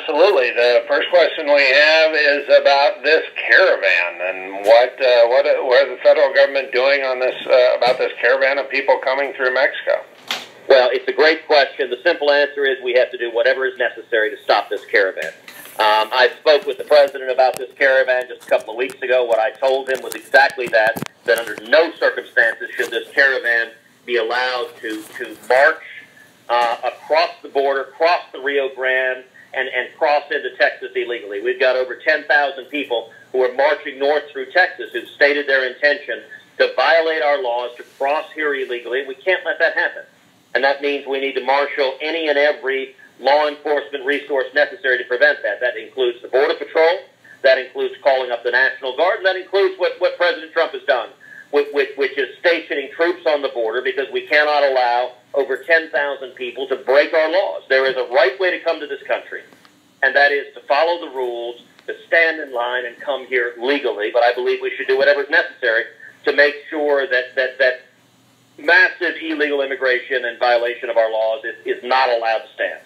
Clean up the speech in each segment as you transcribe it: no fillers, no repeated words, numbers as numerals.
absolutely. The first question we have is about this caravan and what is the federal government doing on this about this caravan of people coming through Mexico? Well, it's a great question. The simple answer is we have to do whatever is necessary to stop this caravan. I spoke with the president about this caravan just a couple of weeks ago. What I told him was exactly that under no circumstances should this caravan be allowed to march across the border, cross the Rio Grande, and cross into Texas illegally. We've got over 10,000 people who are marching north through Texas who've stated their intention to violate our laws, to cross here illegally. We can't let that happen. And that means we need to marshal any and every law enforcement resource necessary to prevent that. That includes the Border Patrol. That includes calling up the National Guard. And that includes what President Trump has done, which is stationing troops on the border, because we cannot allow over 10,000 people to break our laws. There is a right way to come to this country, and that is to follow the rules, to stand in line and come here legally. But I believe we should do whatever is necessary to make sure that massive illegal immigration and violation of our laws is not allowed to stand.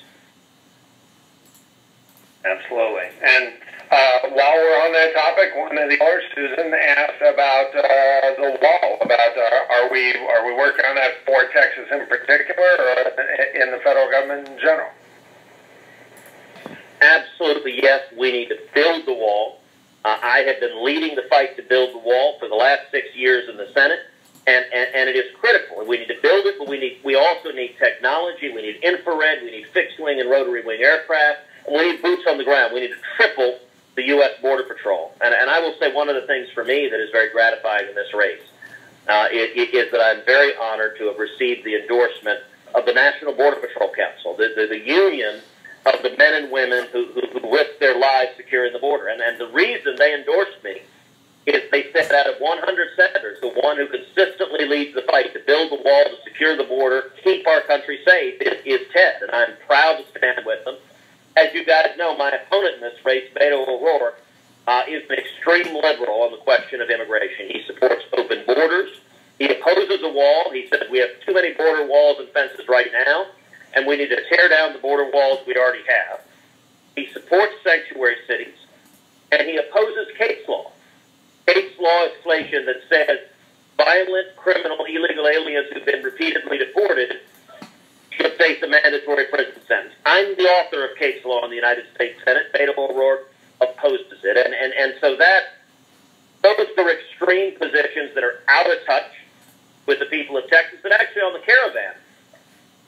Absolutely. And while we're on that topic, one of the callers, Susan, asked about the wall. About are we working on that for Texas in particular, or in the federal government in general? Absolutely, yes. We need to build the wall. I have been leading the fight to build the wall for the last 6 years in the Senate, and it is critical. We need to build it, but we also need technology. We need infrared. We need fixed-wing and rotary-wing aircraft. And we need boots on the ground. We need to triple the U.S. Border Patrol. And I will say one of the things for me that is very gratifying in this race is that I'm very honored to have received the endorsement of the National Border Patrol Council, the union of the men and women who risk their lives securing the border. And the reason they endorsed me is they said out of 100 senators, the one who consistently leads the fight to build the wall, to secure the border, keep our country safe, is Ted. And I'm proud to stand with them. As you guys know, my opponent in this race, Beto O'Rourke, is an extreme liberal on the question of immigration. He supports open borders. He opposes a wall. He says we have too many border walls and fences right now, and we need to tear down the border walls we already have. He supports sanctuary cities, and he opposes case law. Case law is legislation that says violent, criminal, illegal aliens who've been repeatedly deported should face a mandatory prison sentence. I'm the author of case law in the United States Senate. Beto O'Rourke opposes it. And so those are extreme positions that are out of touch with the people of Texas. And actually on the caravan,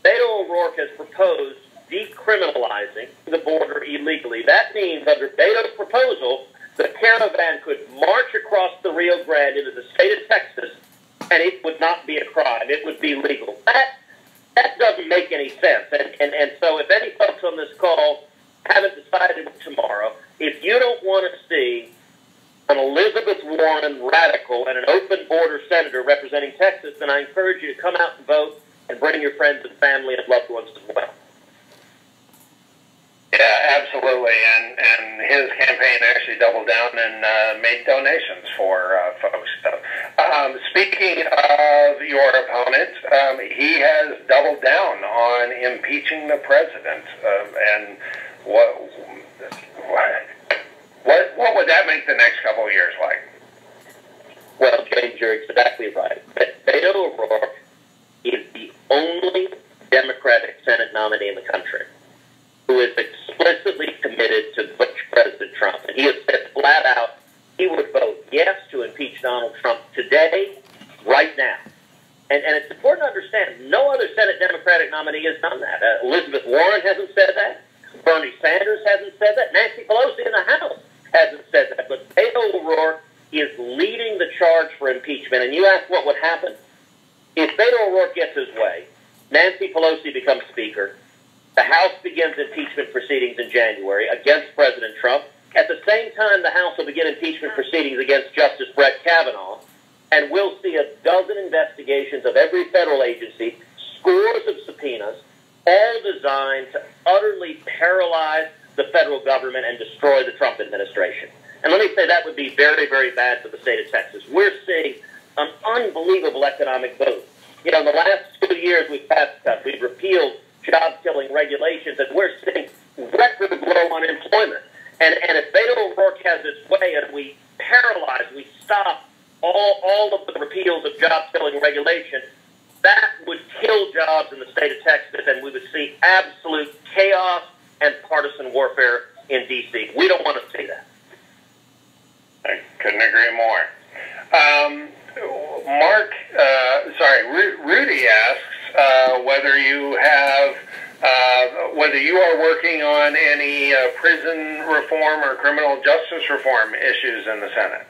Beto O'Rourke has proposed decriminalizing the border illegally. That means under Beto's proposal, the caravan could march across the Rio Grande into the state of Texas, and it would not be a crime. It would be legal. That doesn't make any sense. And so if any folks on this call haven't decided tomorrow, if you don't want to see an Elizabeth Warren radical and an open border senator representing Texas, then I encourage you to come out and vote and bring your friends and family and loved ones as well. Yeah, absolutely. And his campaign actually doubled down and made donations for folks. Speaking of your opponent, he has doubled down on impeaching the president. And what would that make the next couple of years like? Well, James, you're exactly right. Beto O'Rourke is the only Democratic Senate nominee in the country who is explicitly committed to Bush President Trump. And he has said flat out he would vote yes to impeach Donald Trump today, right now. And it's important to understand, no other Senate Democratic nominee has done that. Elizabeth Warren hasn't said that. Bernie Sanders hasn't said that. Nancy Pelosi in the House hasn't said that. But Beto O'Rourke is leading the charge for impeachment. And you ask what would happen. If Beto O'Rourke gets his way, Nancy Pelosi becomes Speaker, the House begins impeachment proceedings in January against President Trump. At the same time, the House will begin impeachment proceedings against Justice Brett Kavanaugh, and we'll see a dozen investigations of every federal agency, scores of subpoenas, all designed to utterly paralyze the federal government and destroy the Trump administration. And let me say that would be very, very bad for the state of Texas. We're seeing an unbelievable economic boom. You know, in the last 2 years, we've passed cuts. We've repealed job-killing regulations, and we're seeing record low unemployment. And if Beto O'Rourke has its way and we paralyze, we stop all of the repeals of job-killing regulation, that would kill jobs in the state of Texas, and we would see absolute chaos and partisan warfare in D.C. We don't want to see that. I couldn't agree more. Rudy asks whether you are working on any prison reform or criminal justice reform issues in the Senate.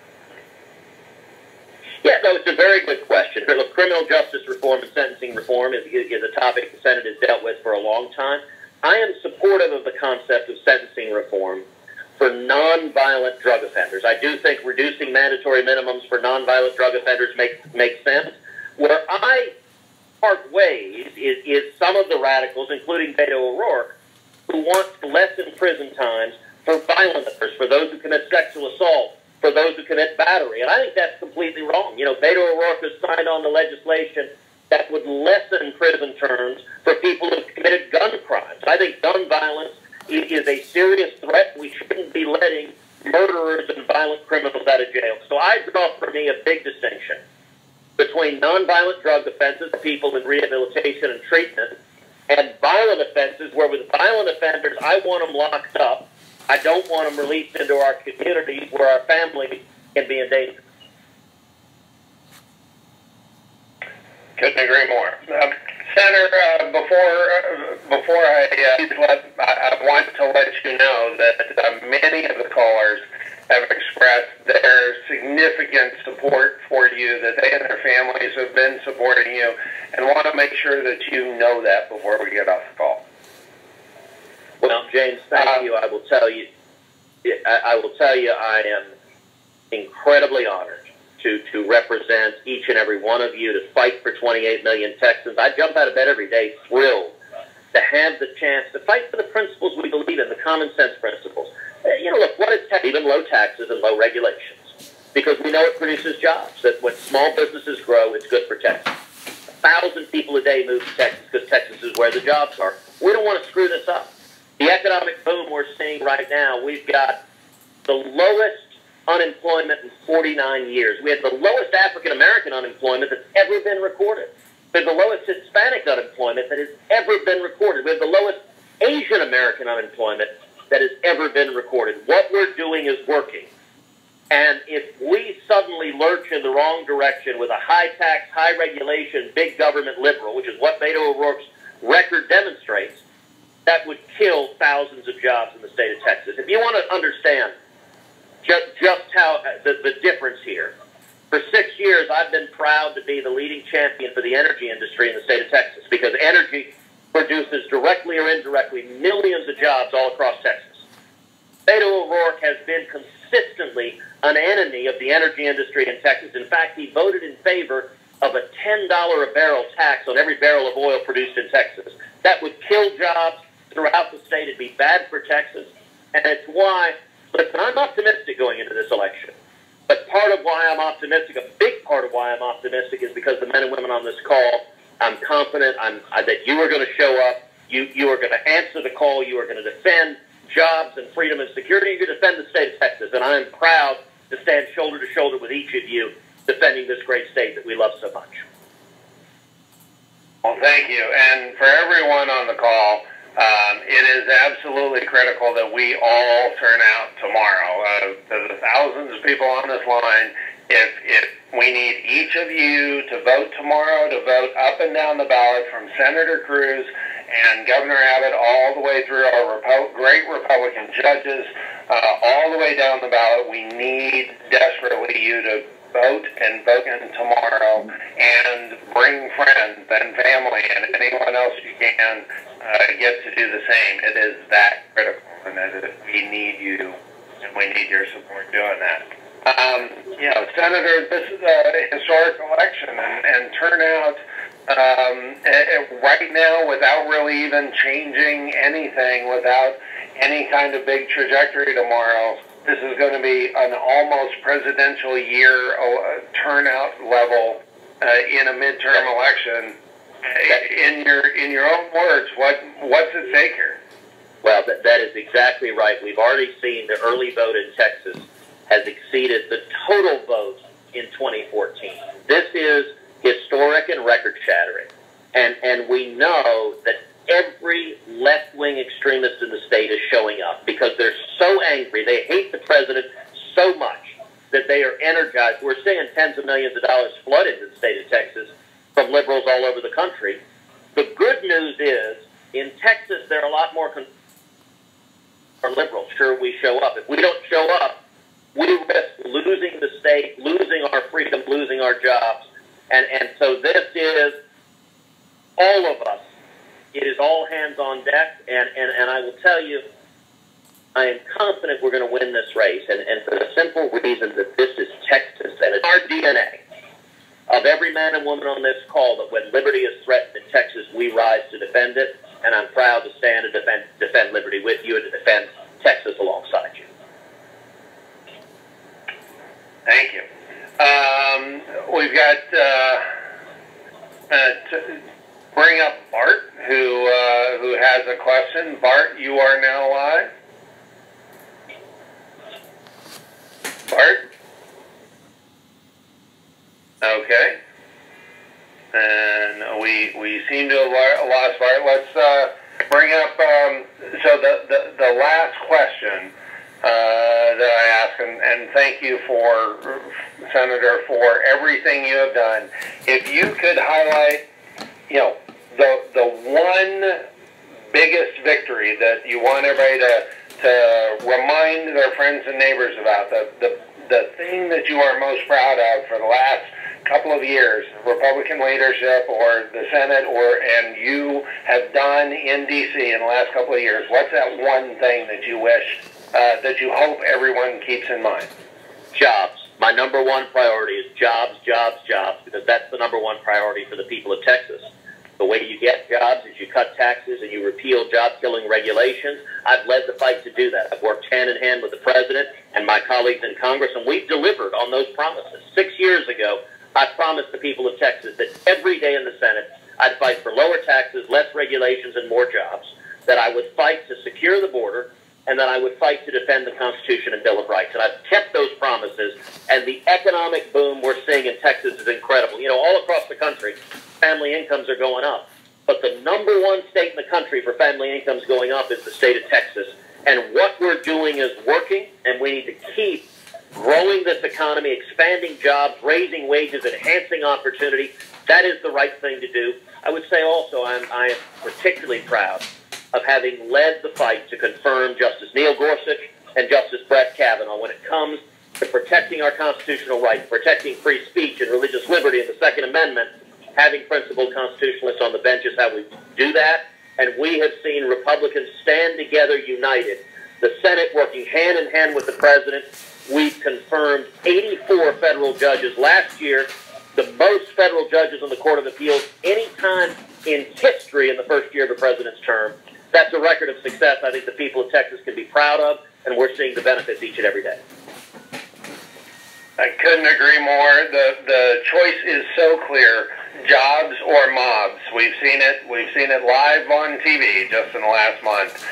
Yeah, no, it's a very good question. Look, criminal justice reform and sentencing reform is a topic the Senate has dealt with for a long time. I am supportive of the concept of sentencing reform for nonviolent drug offenders. I do think reducing mandatory minimums for nonviolent drug offenders makes sense. Where I part ways is some of the radicals, including Beto O'Rourke, who want to lessen prison times for violent offenders, for those who commit sexual assault, for those who commit battery. And I think that's completely wrong. You know, Beto O'Rourke has signed on the legislation that would lessen prison terms for people who have committed gun crimes. I think gun violence is a serious threat. We shouldn't be letting murderers and violent criminals out of jail. So I draw for me a big distinction between nonviolent drug offenses, people in rehabilitation and treatment, and violent offenses where with violent offenders, I want them locked up. I don't want them released into our communities where our families can be in danger. Couldn't agree more. Senator, before I want to let you know that many of the callers have expressed their significant support for you, that they and their families have been supporting you, and want to make sure that you know that before we get off the call. Well, James, thank you. I will tell you, I am incredibly honored to represent each and every one of you, to fight for 28 million Texans. I jump out of bed every day thrilled to have the chance to fight for the principles we believe in, the common sense principles. Look, what is tax? Even low taxes and low regulations, because we know it produces jobs. That when small businesses grow, it's good for Texas. 1,000 people a day move to Texas because Texas is where the jobs are. We don't want to screw this up. The economic boom we're seeing right now, we've got the lowest unemployment in 49 years. We have the lowest African-American unemployment that's ever been recorded. We have the lowest Hispanic unemployment that has ever been recorded. We have the lowest Asian-American unemployment that has ever been recorded. What we're doing is working. And if we suddenly lurch in the wrong direction with a high-tax, high-regulation, big government liberal, which is what Beto O'Rourke's record demonstrates, that would kill thousands of jobs in the state of Texas. If you want to understand just how the difference here, for 6 years I've been proud to be the leading champion for the energy industry in the state of Texas, because energy produces directly or indirectly millions of jobs all across Texas. Beto O'Rourke has been consistently an enemy of the energy industry in Texas. In fact, he voted in favor of a $10 a barrel tax on every barrel of oil produced in Texas. That would kill jobs throughout the state. It'd be bad for Texas. And it's why, listen, I'm optimistic going into this election. But part of why I'm optimistic, a big part of why I'm optimistic, is because the men and women on this call, I'm confident that you are going to show up. You are going to answer the call. You are going to defend jobs and freedom and security. You're going to defend the state of Texas. And I am proud to stand shoulder to shoulder with each of you defending this great state that we love so much. Well, thank you. And for everyone on the call, it is absolutely critical that we all turn out tomorrow. The thousands of people on this line, if we need each of you to vote tomorrow, to vote up and down the ballot from Senator Cruz and Governor Abbott all the way through our great Republican judges, all the way down the ballot, we need desperately you to vote and vote in tomorrow, and bring friends and family and anyone else you can get to do the same. It is that critical, and we need you, and we need your support doing that. Senator, this is a historic election, and turnout right now, without really even changing anything, without any kind of big trajectory tomorrow, this is going to be an almost presidential year turnout level in a midterm election. In your own words, what's at stake here? Well, that is exactly right. We've already seen the early vote in Texas has exceeded the total vote in 2014. This is historic and record-shattering. And we know that every left-wing extremist in the state is showing up because they're so angry. They hate the president so much that they are energized. We're seeing tens of millions of dollars flood into the state of Texas from liberals all over the country. The good news is, in Texas, there are a lot more liberals. Sure, we show up. If we don't show up, we risk losing the state, losing our freedom, losing our jobs. And so this is all of us. It is all hands on deck. And I will tell you, I am confident we're going to win this race. And for the simple reason that this is Texas, and it's our DNA of every man and woman on this call that when liberty is threatened in Texas, we rise to defend it. And I'm proud to stand and defend liberty with you and to defend Texas alongside you. Thank you. We've got to bring up Bart, who has a question. Bart, you are now live. Bart? Okay. And we seem to have lost Bart. Let's bring up, so the last question that I ask, and thank you for, Senator, for everything you have done. If you could highlight, the one biggest victory that you want everybody to remind their friends and neighbors about, the thing that you are most proud of for the last couple of years, Republican leadership or the Senate, and you have done in D.C. in the last couple of years, what's that one thing that you wish, that you hope everyone keeps in mind? Jobs. My number one priority is jobs, jobs, jobs, because that's the number one priority for the people of Texas. The way you get jobs is you cut taxes and you repeal job-killing regulations. I've led the fight to do that. I've worked hand in hand with the president and my colleagues in Congress, and we've delivered on those promises. 6 years ago, I promised the people of Texas that every day in the Senate, I'd fight for lower taxes, less regulations, and more jobs, that I would fight to secure the border, and that I would fight to defend the Constitution and Bill of Rights. And I've kept those promises, and the economic boom we're seeing in Texas is incredible. All across the country, family incomes are going up. But the number one state in the country for family incomes going up is the state of Texas. And what we're doing is working, and we need to keep growing this economy, expanding jobs, raising wages, enhancing opportunity. That is the right thing to do. I would say also I am particularly proud of having led the fight to confirm Justice Neil Gorsuch and Justice Brett Kavanaugh when it comes to protecting our constitutional rights, protecting free speech and religious liberty in the Second Amendment. Having principled constitutionalists on the bench is how we do that. And we have seen Republicans stand together united. The Senate working hand in hand with the president. We've confirmed 84 federal judges last year, the most federal judges on the Court of Appeals any time in history in the first year of a president's term. That's a record of success I think the people of Texas can be proud of, and we're seeing the benefits each and every day. I couldn't agree more. The choice is so clear. Jobs or mobs. We've seen it live on TV just in the last month.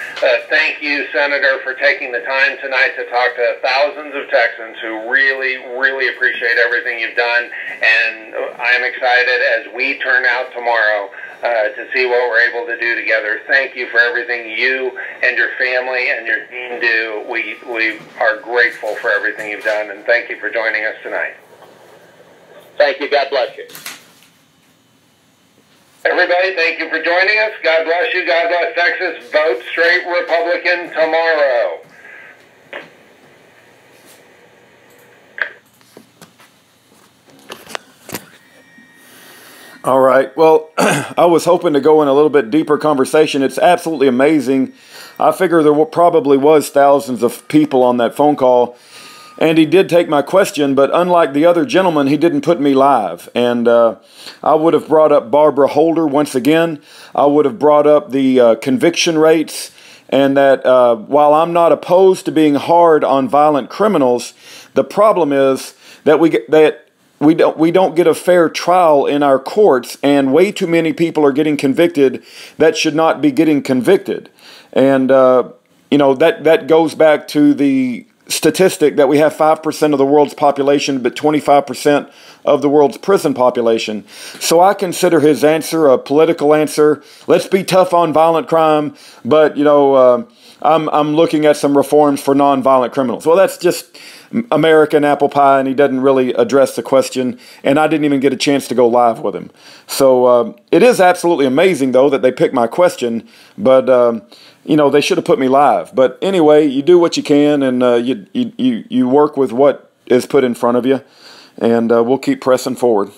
Thank you, Senator, for taking the time tonight to talk to thousands of Texans who really, really appreciate everything you've done. And I'm excited as we turn out tomorrow to see what we're able to do together. Thank you for everything you and your family and your team do. We are grateful for everything you've done, and thank you for joining us tonight. Thank you. God bless you. Everybody, thank you for joining us. God bless you. God bless Texas. Vote straight Republican tomorrow. All right. Well, I was hoping to go in a little bit deeper conversation. It's absolutely amazing. I figure there probably was thousands of people on that phone call. And he did take my question, but unlike the other gentleman, he didn't put me live. And I would have brought up Barbara Holder once again. I would have brought up the conviction rates, and that while I'm not opposed to being hard on violent criminals, the problem is that we don't get a fair trial in our courts, and way too many people are getting convicted that should not be getting convicted. And, you know, that goes back to the statistic that we have 5% of the world's population, but 25% of the world's prison population. So I consider his answer a political answer. Let's be tough on violent crime, but, you know, I'm looking at some reforms for nonviolent criminals. Well, that's just American apple pie, and he doesn't really address the question, and I didn't even get a chance to go live with him. So it is absolutely amazing, though, that they picked my question, but you know, they should have put me live. But anyway, you do what you can, and you work with what is put in front of you, and we'll keep pressing forward.